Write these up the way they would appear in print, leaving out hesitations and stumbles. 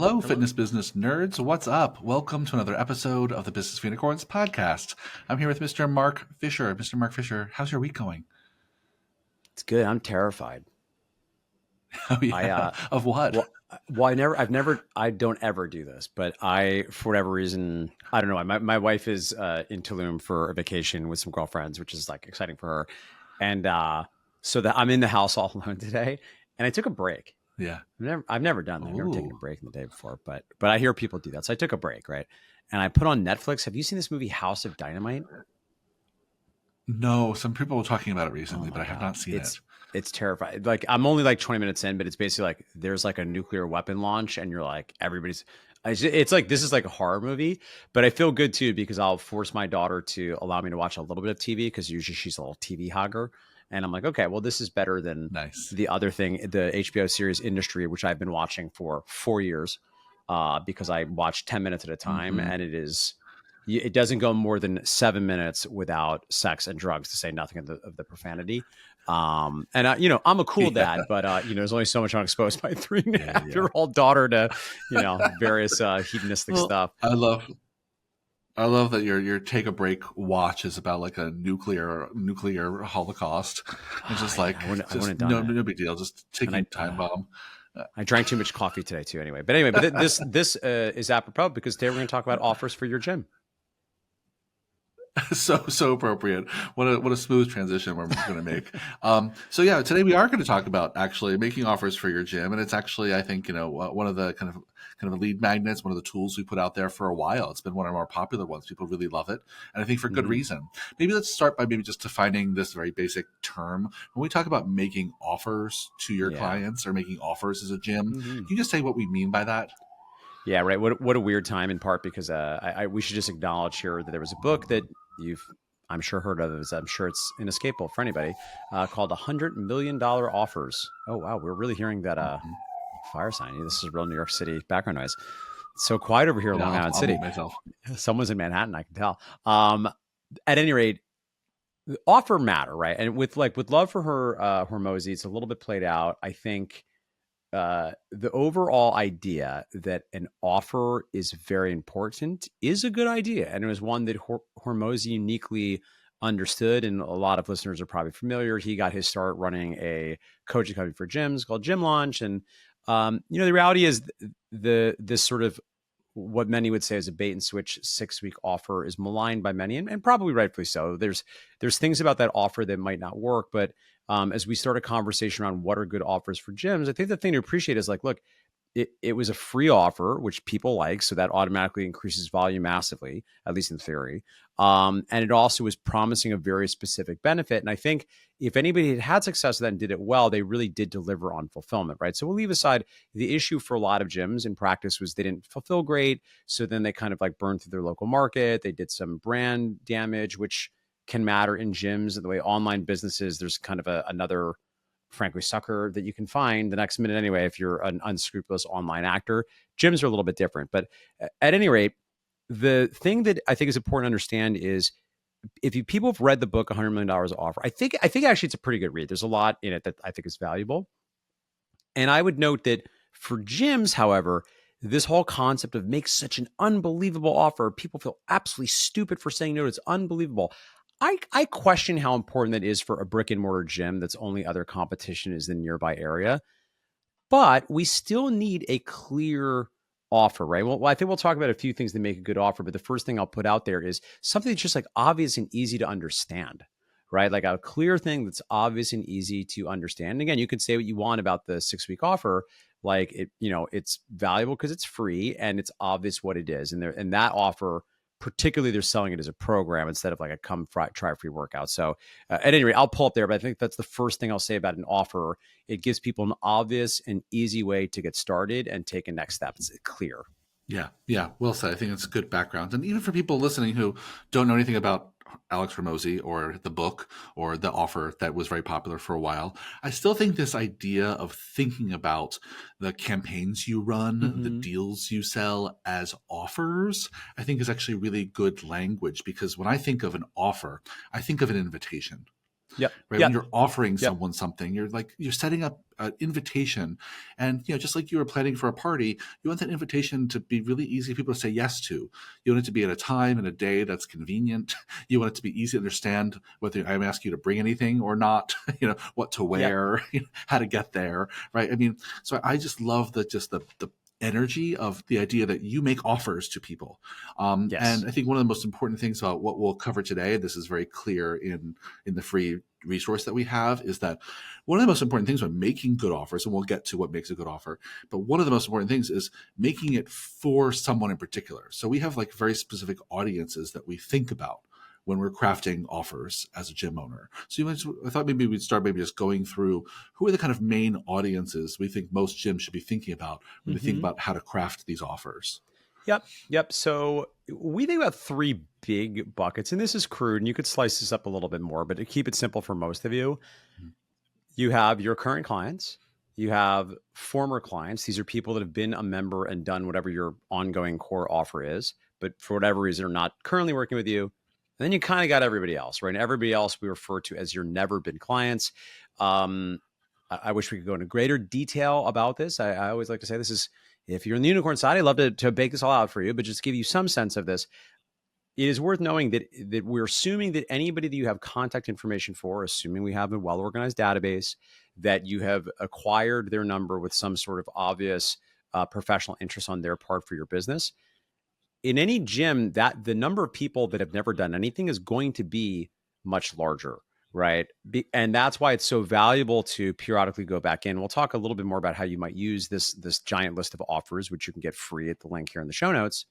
Hello, Hello. fitness business nerds. What's up? Welcome to another episode of the Business of Unicorns podcast. I'm here with Mr. Mark Fisher. Mr. Mark Fisher, how's your week going? It's good. I'm terrified. Oh I yeah, of what? I don't ever do this, but for whatever reason, I don't know. My wife is in Tulum for a vacation with some girlfriends, which is like exciting for her, and so that I'm in the house all alone today, and I took a break. Yeah. I've never done that. I've never taken a Ooh. break in the day before, but I hear people do that, so I took a break, right? And I put on Netflix. Have you seen this movie House of Dynamite? No, some people were talking about it Oh recently, but my I have God. not seen it. It's terrifying. Like I'm only like 20 minutes in, but it's basically like there's like a nuclear weapon launch and you're like it's like this is like a horror movie, but I feel good too because I'll force my daughter to allow me to watch a little bit of TV because usually she's a little TV hogger. And I'm like, okay, well, this is better than Nice. the other thing, the HBO series Industry, which I've been watching for 4 years because I watch 10 minutes at a time Mm-hmm. and it doesn't go more than 7 minutes without sex and drugs, to say nothing of the profanity. And I'm a cool Yeah, dad, but there's only so much I'm exposed to my three and a yeah, half yeah. year old daughter to, various hedonistic Well, stuff. I love that your take a break watch is about like a nuclear holocaust. It's just Yeah, like I wouldn't have done no it. big deal, just And ticking time bomb. I drank too much coffee today too. But this is apropos because today we're going to talk about offers for your gym. So appropriate. What a smooth transition we're going to make. So yeah, today we are going to talk about actually making offers for your gym, and it's actually I think one of the kind of lead magnets, one of the tools we put out there for a while. It's been one of our popular ones. People really love it, and I think for good Mm-hmm. reason. Maybe let's start by maybe just defining this very basic term. When we talk about making offers to your Yeah. clients or making offers as a gym, Mm-hmm. can you just say what we mean by that? Yeah, right. What a weird time in part because we should just acknowledge here that there was a book that I'm sure heard of. I'm sure it's inescapable for anybody called $100 million Offers. Oh wow, we're really hearing that Mhm. fire sign. This is real New York City background noise. It's so quiet over here in Yeah, Long Island I'll City. mute myself. Someone's in Manhattan, I can tell. At any rate, offer matter, right? And with love for her Hormozy, it's a little bit played out. I think the overall idea that an offer is very important is a good idea. And it was one that Hormozy uniquely understood. And a lot of listeners are probably familiar. He got his start running a coaching company for gyms called Gym Launch. And, the reality is this sort of what many would say is a bait and switch 6-week offer is maligned by many and probably rightfully so. There's things about that offer that might not work, but as we start a conversation around what are good offers for gyms, I think the thing to appreciate is like, look, it was a free offer, which people like. So that automatically increases volume massively, at least in theory. And it also was promising a very specific benefit. And I think if anybody had success with that and did it well, they really did deliver on fulfillment, right? So we'll leave aside the issue for a lot of gyms in practice was they didn't fulfill great. So then they kind of like burned through their local market. They did some brand damage, which can matter in gyms. And the way online businesses, there's kind of another frankly sucker that you can find the next minute anyway if you're an unscrupulous online actor. Gyms are a little bit different, but at any rate, the thing that I think is important to understand is people have read the book $100 million offer, I think actually it's a pretty good read. There's a lot in it that I think is valuable. And I would note that for gyms, however, this whole concept of make such an unbelievable offer, people feel absolutely stupid for saying no. It's unbelievable. I question how important that is for a brick and mortar gym that's only other competition is the nearby area. But we still need a clear offer, right? Well, I think we'll talk about a few things that make a good offer. But the first thing I'll put out there is something that's just like obvious and easy to understand, right? Like a clear thing that's obvious and easy to understand. And again, you could say what you want about the 6-week offer. Like it's valuable because it's free and it's obvious what it is. And that offer, particularly they're selling it as a program instead of like a try a free workout. So at any rate, I'll pull up there, but I think that's the first thing I'll say about an offer. It gives people an obvious and easy way to get started and take a next step. It's clear. Yeah, well said. I think it's good background. And even for people listening who don't know anything about Alex Hormozy or the book or the offer that was very popular for a while, I still think this idea of thinking about the campaigns you run, the deals you sell as offers, I think is actually really good language because when I think of an offer, I think of an invitation. Yep. right? When Yep. you're offering Yep. someone something, you're setting up an invitation, and just like you were planning for a party, you want that invitation to be really easy for people to say yes to. You want it to be at a time and a day that's convenient. You want it to be easy to understand whether I'm asking you to bring anything or not. What to Yep. wear, how to get there, right? I mean, so I just love the energy of the idea that you make offers to people. And Yes. I think one of the most important things about what we'll cover today, this is very clear in the free resource that we have, is that one of the most important things when making good offers, and we'll get to what makes a good offer, but one of the most important things is making it for someone in particular. So we have like very specific audiences that we think about when we're crafting offers as a gym owner. So I thought maybe we'd start maybe just going through who are the kind of main audiences we think most gyms should be thinking about when they think Mm-hmm. about how to craft these offers. Yep. Yep. So we think about three big buckets, and this is crude, and you could slice this up a little bit more, but to keep it simple for most of you, you have your current clients, you have former clients. These are people that have been a member and done whatever your ongoing core offer is, but for whatever reason are not currently working with you. And then you kind of got everybody else, right? And everybody else we refer to as your never been clients. I wish we could go into greater detail about this. I always like to say this is, if you're in the unicorn side, I'd love to bake this all out for you, but just give you some sense of this. It is worth knowing that we're assuming that anybody that you have contact information for, assuming we have a well-organized database, that you have acquired their number with some sort of obvious professional interest on their part for your business. In any gym, that the number of people that have never done anything is going to be much larger, right? And that's why it's so valuable to periodically go back in. We'll talk a little bit more about how you might use this giant list of offers, which you can get free at the link here in the show notes.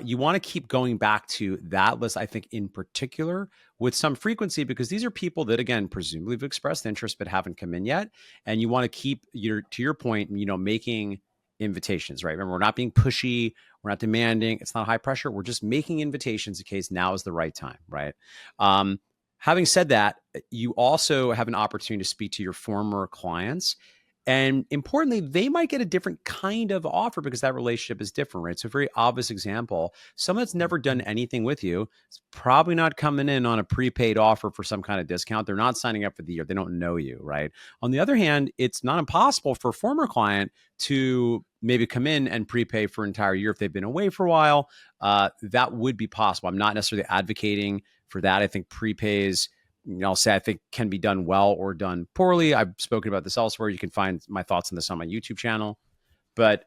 You want to keep going back to that list, I think, in particular, with some frequency, because these are people that, again, presumably have expressed interest but haven't come in yet. And you want to keep to your point, making invitations, right? Remember, we're not being pushy, we're not demanding, it's not high pressure. We're just making invitations in case now is the right time, right? Having said that, you also have an opportunity to speak to your former clients. And importantly, they might get a different kind of offer because that relationship is different, right? So, a very obvious example, someone that's never done anything with you is probably not coming in on a prepaid offer for some kind of discount. They're not signing up for the year. They don't know you, right? On the other hand, it's not impossible for a former client to maybe come in and prepay for an entire year if they've been away for a while. That would be possible. I'm not necessarily advocating for that. I think prepays, I'll say, I think can be done well or done poorly. I've spoken about this elsewhere. You can find my thoughts on this on my YouTube channel. But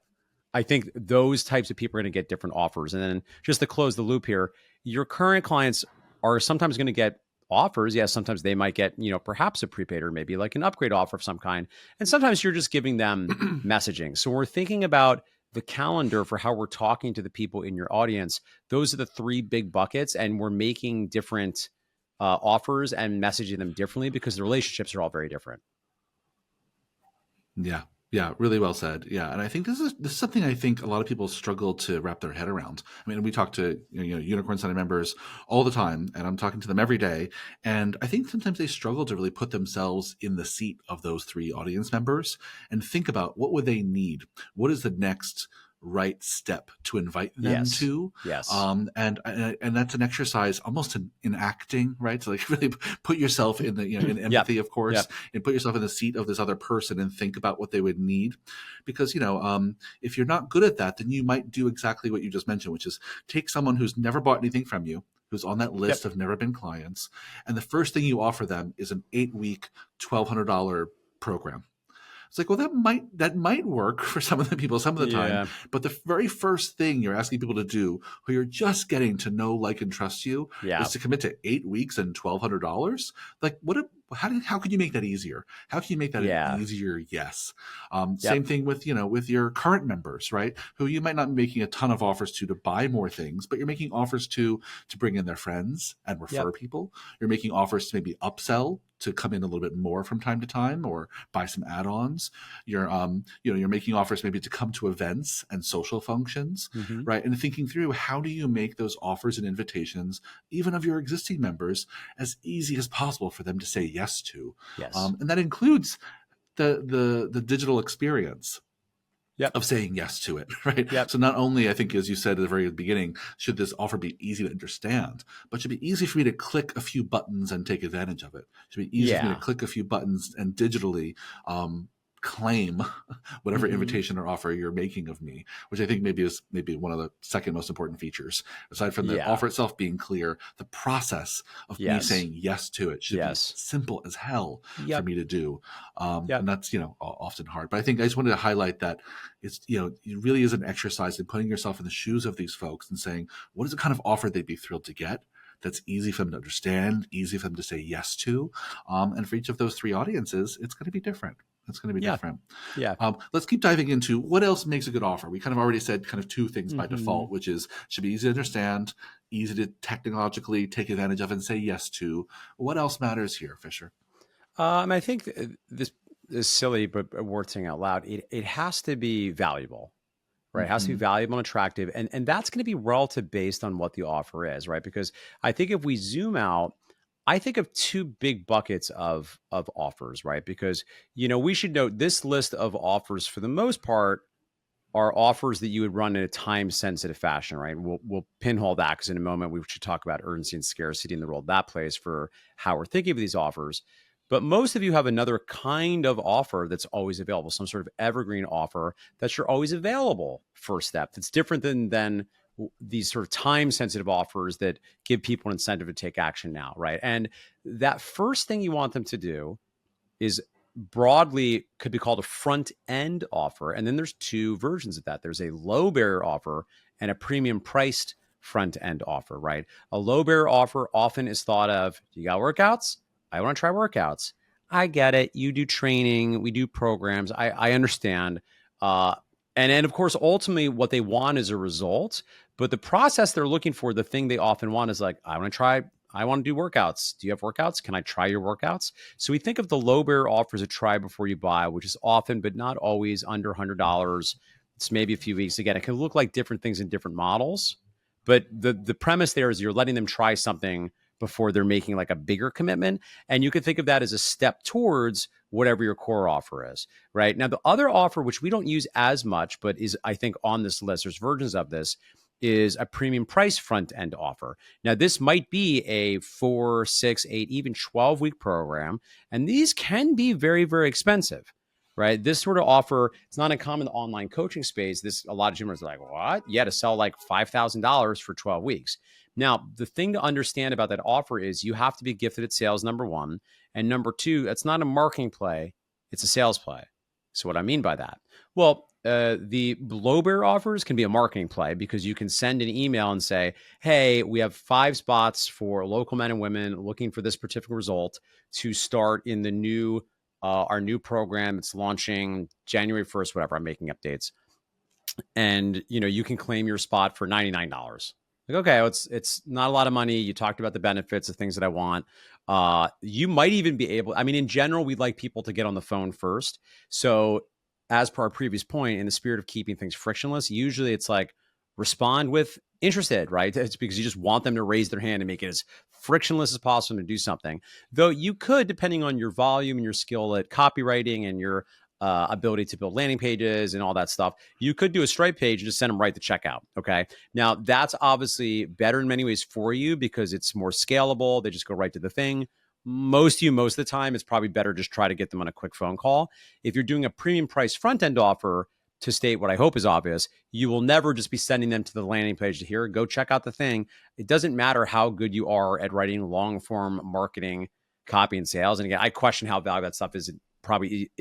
I think those types of people are going to get different offers. And then just to close the loop here, your current clients are sometimes going to get offers. Yes, sometimes they might get, perhaps a prepaid or maybe like an upgrade offer of some kind. And sometimes you're just giving them messaging. So we're thinking about the calendar for how we're talking to the people in your audience. Those are the three big buckets. And we're making different offers and messaging them differently because the relationships are all very different. Yeah. Yeah, really well said. Yeah, and I think this is something I think a lot of people struggle to wrap their head around. I mean, we talk to Unicorn Center members all the time, and I'm talking to them every day, and I think sometimes they struggle to really put themselves in the seat of those three audience members and think about what would they need, what is the next right step to invite them Yes. to. Yes. And that's an exercise almost in acting, right? So like really put yourself in the in Yep. empathy, of course, Yep. and put yourself in the seat of this other person and think about what they would need. Because if you're not good at that, then you might do exactly what you just mentioned, which is take someone who's never bought anything from you, who's on that list Yep. of never been clients, and the first thing you offer them is an 8-week $1,200 program. It's like, well, that might work for some of the people some of the time, Yeah. but the very first thing you're asking people to do, who you're just getting to know, like, and trust you, Yeah. is to commit to 8 weeks and $1,200. Like, how can you make that easier? How can you make that an Yeah. easier yes? Same Yep. thing with your current members, right? Who you might not be making a ton of offers to buy more things, but you're making offers to bring in their friends and refer Yep. people. You're making offers to maybe upsell, to come in a little bit more from time to time, or buy some add-ons. You're making offers maybe to come to events and social functions, Mm-hmm. right? And thinking through, how do you make those offers and invitations, even of your existing members, as easy as possible for them to say yes to. Yes. And that includes the digital experience. Yep. of saying yes to it, right? Yep. So not only, I think, as you said at the very beginning, should this offer be easy to understand, but it should be easy for me to click a few buttons and take advantage of it. It should be easy for me to Yeah. click a few buttons and digitally claim whatever Mm-hmm. invitation or offer you're making of me, which I think maybe is maybe one of the second most important features. Aside from the Yeah. offer itself being clear, the process of me Yes. saying yes to it should be Yes. simple as hell for Yep. me to do. And Yep. that's, often hard. But I think I just wanted to highlight that it really is an exercise in putting yourself in the shoes of these folks and saying, what is the kind of offer they'd be thrilled to get? That's easy for them to understand, easy for them to say yes to. And for each of those three audiences, it's going to be different. It's going to be Yeah. different. Yeah. Let's keep diving into what else makes a good offer. We kind of already said kind of two things by Mm-hmm. default, which is should be easy to understand, easy to technologically take advantage of and say yes to. What else matters here, Fisher? I think this is silly, but worth saying out loud. It has to be valuable, right? It has to be Mm-hmm. valuable and attractive, and that's going to be relative based on what the offer is, right? Because I think if we zoom out, I think of two big buckets of offers, right? Because we should note this list of offers for the most part are offers that you would run in a time sensitive fashion, right? And we'll pinhole that because in a moment we should talk about urgency and scarcity and the role that plays for how we're thinking of these offers. But most of you have another kind of offer that's always available, some sort of evergreen offer that you're always available first step. That's different than these sort of time sensitive offers that give people an incentive to take action now, right? And that first thing you want them to do is broadly could be called a front end offer. And then there's two versions of that. There's a low barrier offer and a premium priced front end offer, right? A low barrier offer often is thought of, you got workouts? I want to try workouts. I get it. You do training, we do programs. I understand. And of course, ultimately, what they want is a result. But the process they're looking for, the thing they often want is like, I want to do workouts. Do you have workouts? Can I try your workouts? So we think of the low barrier offers a try before you buy, which is often, but not always, under $100. It's maybe a few weeks. Again, it can look like different things in different models, but the premise there is you're letting them try something before they're making like a bigger commitment. And you can think of that as a step towards whatever your core offer is, right? Now, the other offer, which we don't use as much, but is, I think, on this list, there's versions of this, is a premium price front end offer. Now, this might be a 4, 6, 8, even 12-week program, and these can be very, very expensive, right? This sort of offer, it's not uncommon in the online coaching space. A lot of gym owners are like, what? Yeah, to sell like $5,000 for 12 weeks. Now, the thing to understand about that offer is you have to be gifted at sales, number one. And number two, it's not a marketing play, it's a sales play. So what I mean by that? Well, the low bear offers can be a marketing play because you can send an email and say, hey, we have 5 spots for local men and women looking for this particular result to start in our new program. It's launching January 1st, whatever. I'm making updates. And, you can claim your spot for $99. Like, okay, well, it's not a lot of money. You talked about the benefits, the things that I want. You might even be able, I mean, in general, we'd like people to get on the phone first. So as per our previous point, in the spirit of keeping things frictionless, usually it's like respond with interested, right? It's because you just want them to raise their hand and make it as frictionless as possible to do something. Though you could, depending on your volume and your skill at copywriting and your ability to build landing pages and all that stuff, you could do a Stripe page and just send them right to checkout. Okay. Now, that's obviously better in many ways for you because it's more scalable. They just go right to the thing. Most of the time, it's probably better just try to get them on a quick phone call. If you're doing a premium price front end offer, to state what I hope is obvious, you will never just be sending them to the landing page to here, go check out the thing. It doesn't matter how good you are at writing long form marketing, copy, and sales. And again, I question how valuable that stuff is. It probably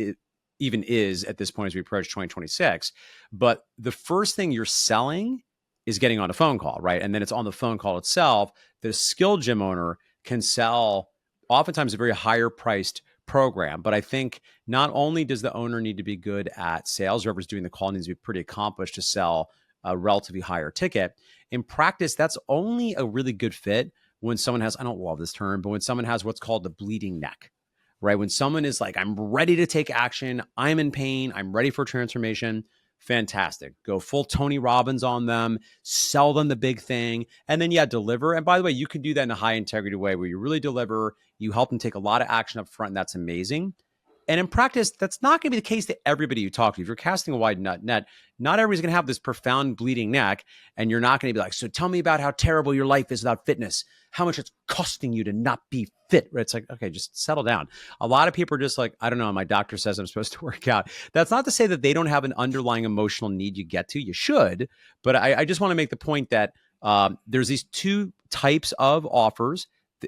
even is at this point as we approach 2026. But the first thing you're selling is getting on a phone call, right? And then it's on the phone call itself. The skilled gym owner can sell oftentimes a very higher priced program. But I think not only does the owner need to be good at sales, whoever's doing the call needs to be pretty accomplished to sell a relatively higher ticket. In practice, that's only a really good fit when someone has, I don't love this term, but when someone has what's called the bleeding neck, right? When someone is like, I'm ready to take action, I'm in pain, I'm ready for transformation. Fantastic. Go full Tony Robbins on them, sell them the big thing, and then, deliver. And by the way, you can do that in a high integrity way where you really deliver, you help them take a lot of action up front, and that's amazing. And in practice, that's not going to be the case to everybody you talk to. If you're casting a wide net, not everybody's going to have this profound bleeding neck. And you're not going to be like, so tell me about how terrible your life is without fitness, how much it's costing you to not be fit. It's like, okay, just settle down. A lot of people are just like, I don't know, my doctor says I'm supposed to work out. That's not to say that they don't have an underlying emotional need you get to. You should. But I just want to make the point that there's these two types of offers.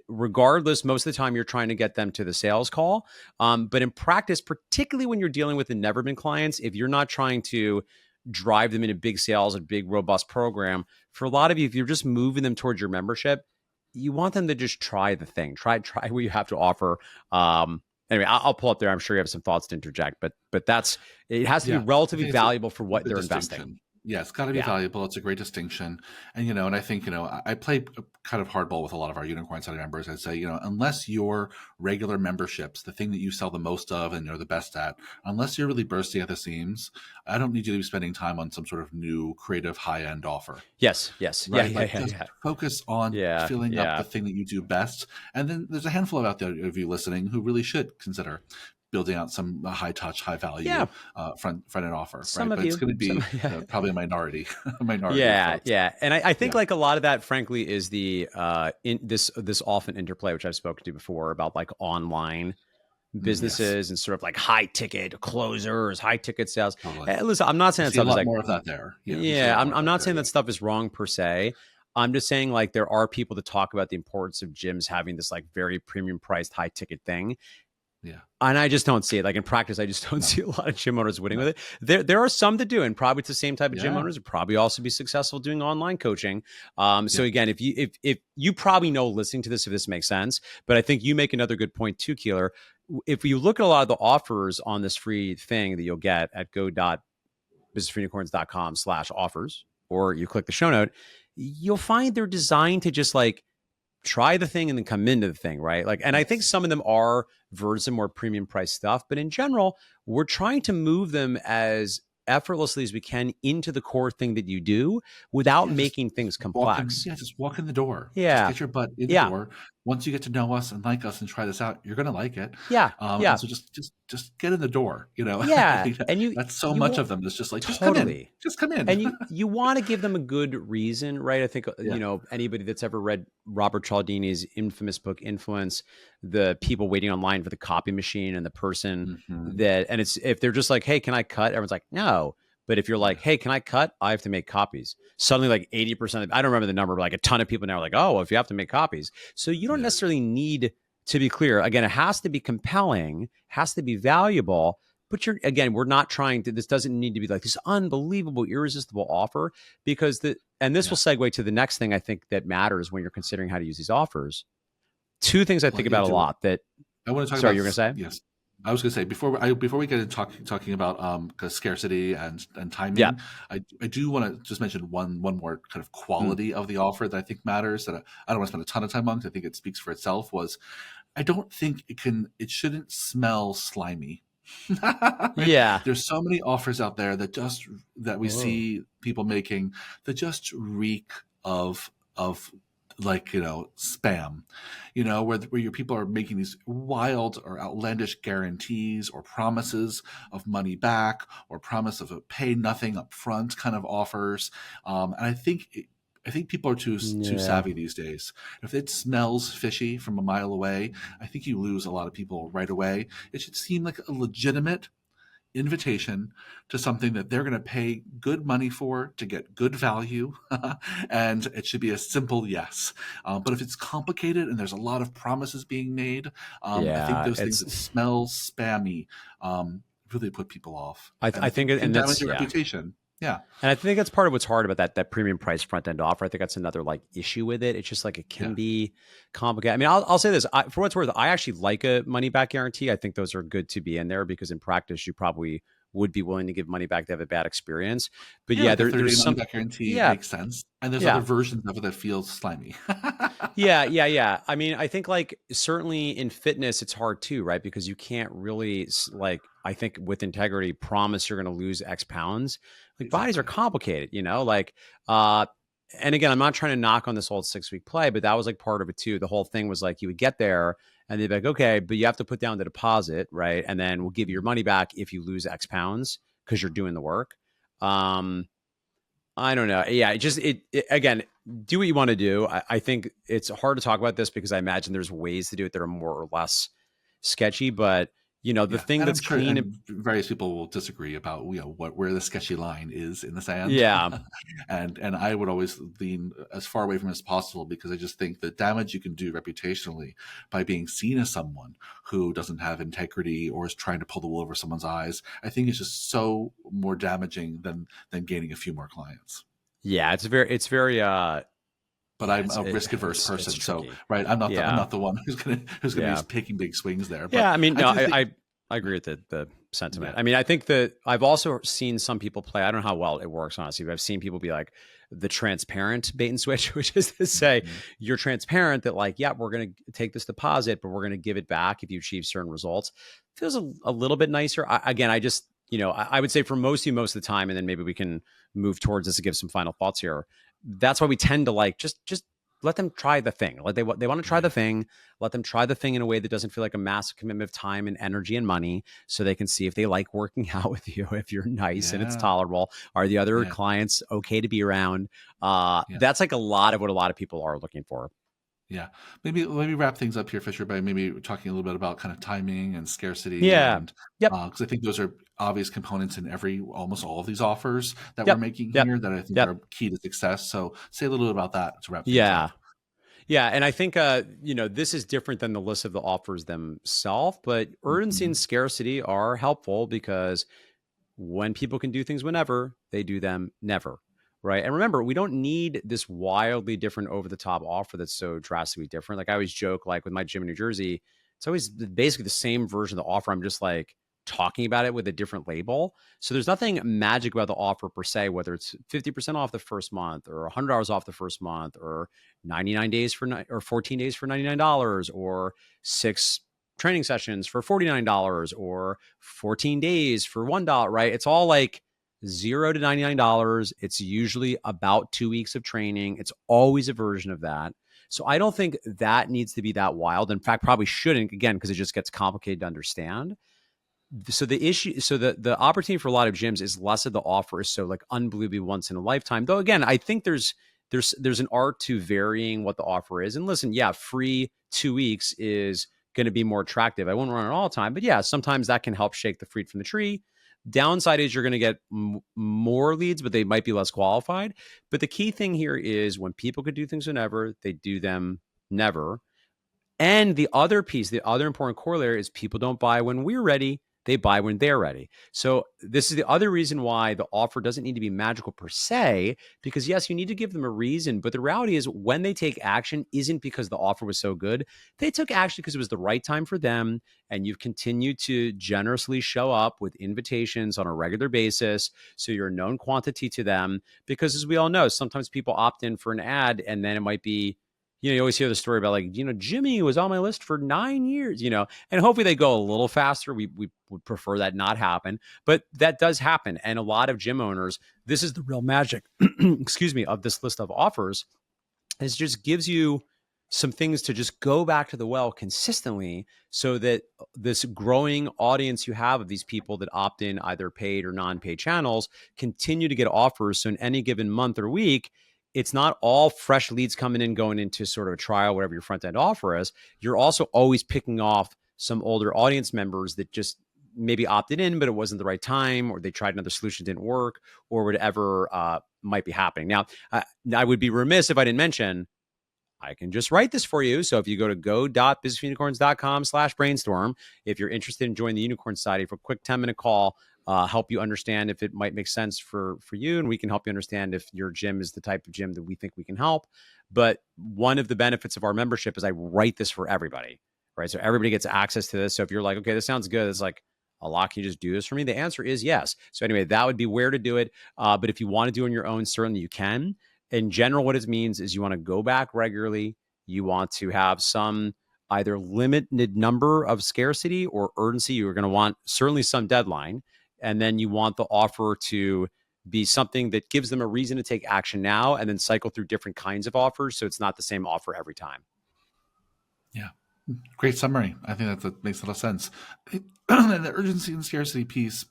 Regardless, most of the time you're trying to get them to the sales call. But in practice, particularly when you're dealing with the never been clients, if you're not trying to drive them into big sales, a big robust program, for a lot of you, if you're just moving them towards your membership, you want them to just try the thing, try what you have to offer. Anyway, I'll pull up there. I'm sure you have some thoughts to interject, but it has to be Yeah, I relatively think it's valuable for a what good they're investing. distinction. Yeah, it's got to be Yeah. valuable. It's a great distinction, and I think I play kind of hardball with a lot of our unicorn study members. I'd say unless your regular memberships, the thing that you sell the most of and you're the best at, unless you're really bursting at the seams, I don't need you to be spending time on some sort of new creative high end offer. Yes. Yeah. Right, like just focus on filling up the Yeah. thing that you do best, and then there's a handful out there of you listening who really should consider building out some high touch, high value Yeah. front end offer, right? Some of But it's you. going to be Yeah. probably a minority, a minority of Yeah, folks. yeah, and I think Yeah, like a lot of that, frankly, is the in this often interplay, which I've spoken to before about like online yes, businesses and sort of like high ticket closers, high ticket sales. totally. Listen, I'm not We saying that see a stuff is lot like, more of that there. Yeah, we see a yeah, lot more of I'm that not there. saying Yeah, that stuff is wrong per se. I'm just saying like there are people that talk about the importance of gyms having this like very premium priced high ticket thing. yeah, And I just don't see it. Like in practice, I just don't no, see a lot of gym owners winning no, with it. There are some that do, and probably it's the same type of gym yeah, owners would probably also be successful doing online coaching. So yeah. again, if you probably know listening to this, if this makes sense, but I think you make another good point too, Keeler. If you look at a lot of the offers on this free thing that you'll get at go.businessforunicorns.com/offers, or you click the show note, you'll find they're designed to just like try the thing and then come into the thing, right? Like, and I think Yes, some of them are versions of more premium price stuff, but in general, we're trying to move them as effortlessly as we can into the core thing that you do without yeah. Just making things walk in. complex. Yeah, just walk in the door. Just Yeah. get your butt in the Yeah. door. Once you get to know us and like us and try this out, you're gonna like it. Yeah. And Yeah. so just get in the door. I Yeah. think And that's so you much want of them. It's just like just come in, totally. just come in. And you want to give them a good reason, right? I think Yeah. anybody that's ever read Robert Cialdini's infamous book Influence, the people waiting online for the copy machine and the person Hmm. that, and it's if they're just like, hey, can I cut? Everyone's like, no. But if you're like, Yeah. hey, can I cut? I have to make copies. Suddenly, like 80% I don't remember the number, but like a ton of people now are like, oh, well, if you have to make copies. So you don't Yeah. necessarily need to be clear. Again, it has to be compelling, has to be valuable. But we're not trying to, this doesn't need to be like this unbelievable, irresistible offer because and this Yeah. will segue to the next thing I think that matters when you're considering how to use these offers. Two things I Well, think about a lot that, I want to talk sorry, about you're going to say? yes. I was going to say before we get into talking about scarcity and Yeah. timing, I do want to just mention one more kind of Mm. quality of the offer that I think matters that I don't want to spend a ton of time on because I think it speaks for itself. Was I don't think it shouldn't smell slimy. Right? Yeah. There's so many offers out there that we Oh. see people making that just reek of like spam, where your people are making these wild or outlandish guarantees or promises of money back or promise of a pay nothing up front kind of offers, and I think people are too Yeah. savvy these days. If it smells fishy from a mile away, I think you lose a lot of people right away. It should seem like a legitimate invitation to something that they're going to pay good money for to get good value, and it should be a simple yes. But if it's complicated and there's a lot of promises being made, I think Yeah. those things that smell spammy really put people off, and I I think, think can and damage that's, your yeah. reputation. Yeah, And I think that's part of what's hard about that premium price front end offer. I think that's another like issue with it. It's just like it yeah, can be complicated. I mean, I'll say this for what's worth. I actually like a money back guarantee. I think those are good to be in there because in practice, you probably would be willing to give money back to have a bad experience. But yeah. yeah, Like a 30-day there's money some, back guarantee yeah, makes sense, and there's other yeah. versions of it that feel slimy. Yeah. I mean, I think like certainly in fitness, it's hard too, right? Because you can't really like, I think with integrity, promise you're going to lose X pounds. Like bodies are Exactly. complicated, like, and again, I'm not trying to knock on this old 6-week play, but that was like part of it too. The whole thing was like you would get there And they'd be like, okay, but you have to put down the deposit, right? And then we'll give you your Mhm. money back if you lose X pounds because you're doing the work. Um, I don't know. Yeah, it again, do what you want to do. I think it's hard to talk about this because I imagine there's ways to do it that are more or less sketchy, but the Yeah, thing and I'm that's sure, clean. and various people will disagree about what where the sketchy line is in the sand, Yeah. and I would always lean as far away from it as possible because I just think the damage you can do reputationally by being seen as someone who doesn't have integrity or is trying to pull the wool over someone's eyes, I think is just so more damaging than gaining a few more clients. Yeah, it's very But yeah, I'm a risk averse it's person, so tricky. right, I'm Yeah. not the one who's gonna be Yeah. taking big swings there. But Yeah, I mean, I no, do I think, I, I agree yeah, with the sentiment. yeah, I mean, I think that I've also seen some people play. I don't know how well it works, honestly, but I've seen people be like the transparent bait and switch, which is to say, mhm, you're transparent that like, yeah, we're going to take this deposit, but we're going to give it back if you achieve certain results. Feels a little bit nicer. Again, I just I would say for most of you most of the time, and then maybe we can move towards this to give some final thoughts here. That's why we tend to like just let them try the thing. Like they want to try the right, thing. Let them try the thing in a way that doesn't feel like a massive commitment of time and energy and money, so they can see if they like working out with you, if you're nice and it's yeah, tolerable. Are the other yeah, clients okay to be around? yeah. That's like a lot of what a lot of people are looking for. Yeah, maybe let me wrap things up here, Fisher, by maybe talking a little bit about kind of timing and scarcity, Yeah. and Yep. because I think those are obvious components in every almost all of these offers that we're Yep. making Yep. here that I think Yep. are key to success. So, say a little bit about that to wrap things Yeah. up. Yeah, and I think this is different than the list of the offers themselves, but urgency Hmm. and scarcity are helpful because when people can do things whenever, they do them never. Right. And remember, we don't need this wildly different over the top offer that's so drastically different. Like I always joke, like with my gym in New Jersey, it's always basically the same version of the offer. I'm just like talking about it with a different label. So there's nothing magic about the offer per se, whether it's 50% off the first month or $100 off the first month or 99 days or 14 days for $99 or six training sessions for $49 or 14 days for $1, right? It's all like $0 to $99. It's usually about 2 weeks of training. It's always a version of that. So I don't think that needs to be that wild. In fact, probably shouldn't, again, because it just gets complicated to understand. So the opportunity for a lot of gyms is less of the offer is so like unbelievably once in a lifetime. Though again, I think there's an art to varying what the offer is. And listen, yeah, free 2 weeks is going to be more attractive. I won't run it all the time, but yeah, sometimes that can help shake the fruit from the tree. Downside is you're going to get more leads, but they might be less qualified. But the key thing here is when people could do things whenever, they do them never. And the other piece, the other important corollary is people don't buy when we're ready. They buy when they're ready. So, this is the other reason why the offer doesn't need to be magical per se, because yes, you need to give them a reason. But the reality is, when they take action, isn't because the offer was so good. They took action because it was the right time for them. And you've continued to generously show up with invitations on a regular basis. So, you're a known quantity to them. Because as we all know, sometimes people opt in for an ad and then it might be you always hear the story about like, Jimmy was on my list for 9 years, and hopefully they go a little faster. We would prefer that not happen, but that does happen. And a lot of gym owners, this is the real magic, excuse me, of this list of offers is just gives you some things to just go back to the well consistently so that this growing audience you have of these people that opt in either paid or non-paid channels continue to get offers. So in any given month or week, it's not all fresh leads coming in going into sort of a trial, whatever your front end offer is. You're also always picking off some older audience members that just maybe opted in, but it wasn't the right time, or they tried another solution, didn't work, or whatever might be happening. Now, I would be remiss if I didn't mention I can just write this for you. So if you go to go.businessunicorns.com/brainstorm, if you're interested in joining the Unicorn Society for a quick 10-minute call, help you understand if it might make sense for you. And we can help you understand if your gym is the type of gym that we think we can help. But one of the benefits of our membership is I write this for everybody, right? So everybody gets access to this. So if you're like, okay, this sounds good. It's like, a lot, can you just do this for me? The answer is yes. So anyway, that would be where to do it. But if you want to do it on your own, certainly you can. In general, what it means is you want to go back regularly. You want to have some either limited number of scarcity or urgency. You're going to want certainly some deadline. And then you want the offer to be something that gives them a reason to take action now and then cycle through different kinds of offers. So it's not the same offer every time. Yeah. Great summary. I think that makes a lot of sense. And the urgency and scarcity piece,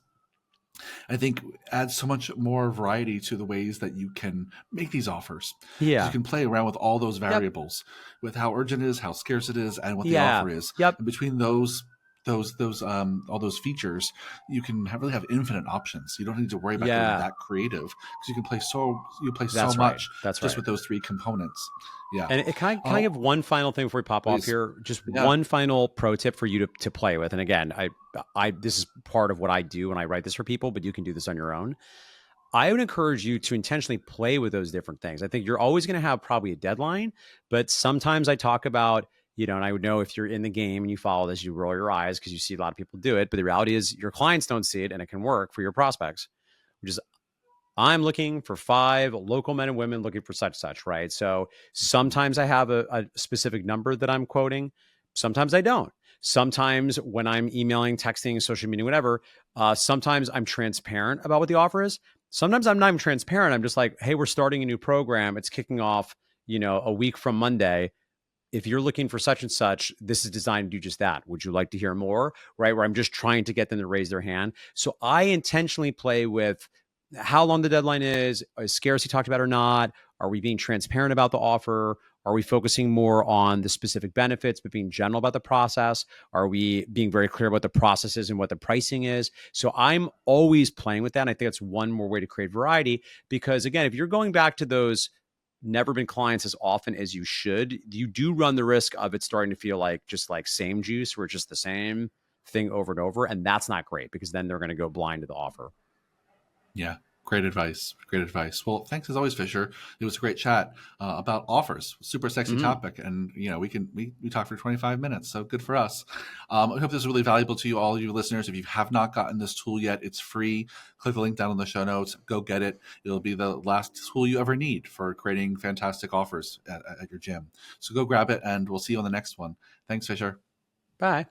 I think, adds so much more variety to the ways that you can make these offers, because you Yeah. can play around with all those Yep. variables, with how urgent it is, how scarce it is, and what the Yeah. offer is. Yep. And between those all those features, you can really have infinite options. You don't need to worry about getting Yeah. that creative, because you play so That's right. much That's just right. with those three components. Yeah. And can I Oh, give one final thing before we pop off please. here? Just Yeah. one final pro tip for you to play with. And again, I this is part of what I do when I write this for people, but you can do this on your own. I would encourage you to intentionally play with those different things. I think you're always going to have probably a deadline, but sometimes I talk about, and I would know if you're in the game and you follow this, you roll your eyes because you see a lot of people do it. But the reality is your clients don't see it and it can work for your prospects, which is I'm looking for 5 local men and women looking for such such, right? So sometimes I have a specific number that I'm quoting. Sometimes I don't. Sometimes when I'm emailing, texting, social media, whatever, sometimes I'm transparent about what the offer is. Sometimes I'm not even transparent. I'm just like, hey, we're starting a new program. It's kicking off, a week from Monday. If you're looking for such and such, this is designed to do just that. Would you like to hear more? Right. Where I'm just trying to get them to raise their hand. So I intentionally play with how long the deadline is scarcity talked about or not? Are we being transparent about the offer? Are we focusing more on the specific benefits, but being general about the process? Are we being very clear about the processes and what the pricing is? So I'm always playing with that. And I think that's one more way to create variety because, again, if you're going back to those never been clients as often as you should, you do run the risk of it starting to feel like just like same juice, where it's just the same thing over and over. And that's not great because then they're going to go blind to the offer. Yeah, great advice. Great advice. Well, thanks as always, Fisher. It was a great chat about offers. Super sexy Mm-hmm. topic, and we talked for 25 minutes, so good for us. I hope this is really valuable to you, all you listeners. If you have not gotten this tool yet, it's free. Click the link down in the show notes. Go get it. It'll be the last tool you ever need for creating fantastic offers at your gym. So go grab it, and we'll see you on the next one. Thanks, Fisher. Bye.